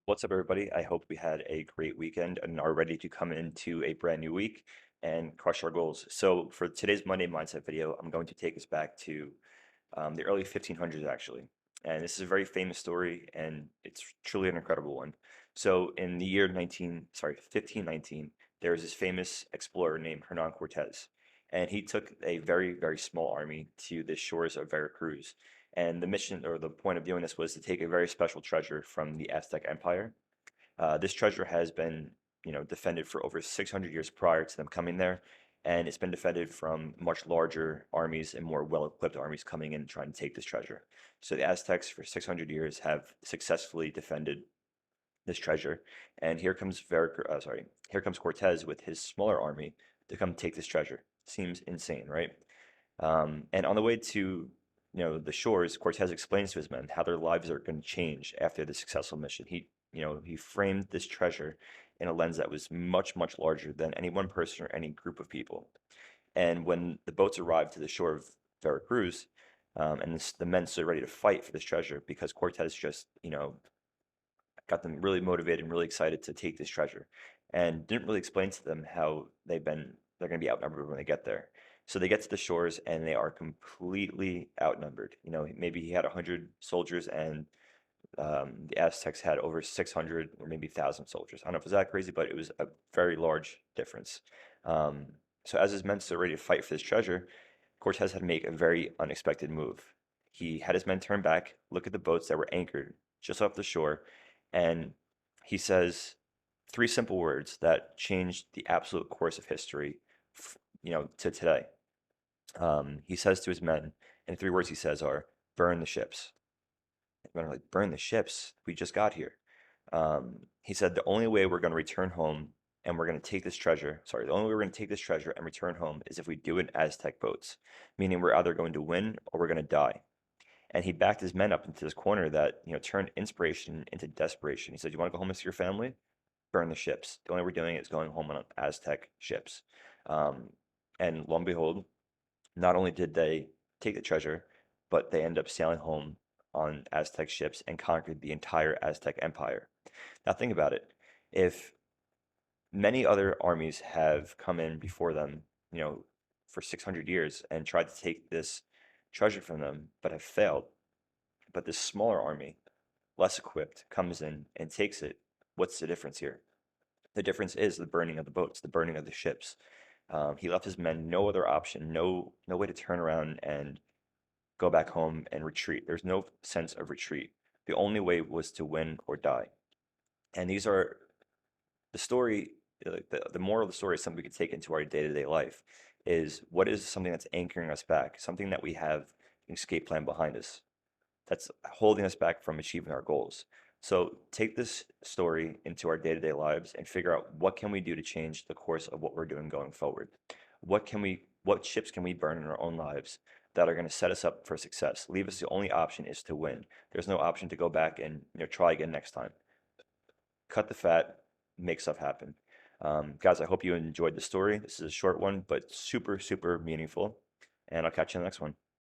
What's up, everybody? I hope we had a great weekend and are ready to come into a brand new week and crush our goals. So, for today's Monday Mindset video, I'm going to take us back to the early 1500s, actually. And this is a very famous story, and it's truly an incredible one. So, in the year 1519, there was this famous explorer named Hernan Cortez, and he took a very, very small army to the shores of Veracruz. And the mission or the point of doing this was to take a very special treasure from the Aztec Empire. This treasure has been, defended for over 600 years prior to them coming there, and it's been defended from much larger armies and more well-equipped armies coming in and trying to take this treasure. So the Aztecs, for 600 years, have successfully defended this treasure, and here comes Cortez with his smaller army to come take this treasure. Seems insane, right? And on the way to, the shores, Cortez explains to his men how their lives are going to change after the successful mission. He framed this treasure in a lens that was much, much larger than any one person or any group of people. And when the boats arrived to the shore of Veracruz, the men stood ready to fight for this treasure because Cortez just, got them really motivated and really excited to take this treasure, and didn't really explain to them how they're going to be outnumbered when they get there. So they get to the shores and they are completely outnumbered. Maybe he had 100 soldiers and the Aztecs had over 600 or maybe 1,000 soldiers. I don't know if it was that crazy, but it was a very large difference. Um, so as his men stood ready to fight for this treasure, Cortez had to make a very unexpected move. He had his men turn back, look at the boats that were anchored just off the shore, and he says three simple words that changed the absolute course of history, to today. He says to his men, and the three words he says are, "Burn the ships." Men are like, "Burn the ships? We just got here." He said, "The only way we're going to return home and we're going to take this treasure, sorry, the only way we're going to take this treasure and return home is if we do it in Aztec boats, meaning we're either going to win or we're going to die." And he backed his men up into this corner that, turned inspiration into desperation. He said, "You want to go home and see your family? Burn the ships. The only way we're doing it is going home on Aztec ships." Um, and lo and behold, not only did they take the treasure, but they end up sailing home on Aztec ships and conquered the entire Aztec Empire. Now think about it. If many other armies have come in before them, for 600 years and tried to take this treasure from them, but have failed, but this smaller army, less equipped, comes in and takes it, what's the difference here? The difference is the burning of the boats, the burning of the ships. He left his men no other option, no way to turn around and go back home and retreat. There's no sense of retreat. The only way was to win or die. And these are the story, the moral of the story is something we could take into our day-to-day life is what is something that's anchoring us back, something that we have an escape plan behind us that's holding us back from achieving our goals. So take this story into our day-to-day lives and figure out what can we do to change the course of what we're doing going forward. What ships can we burn in our own lives that are going to set us up for success? Leave us the only option is to win. There's no option to go back and try again next time. Cut the fat, make stuff happen. Guys, I hope you enjoyed the story. This is a short one, but super, super meaningful. And I'll catch you in the next one.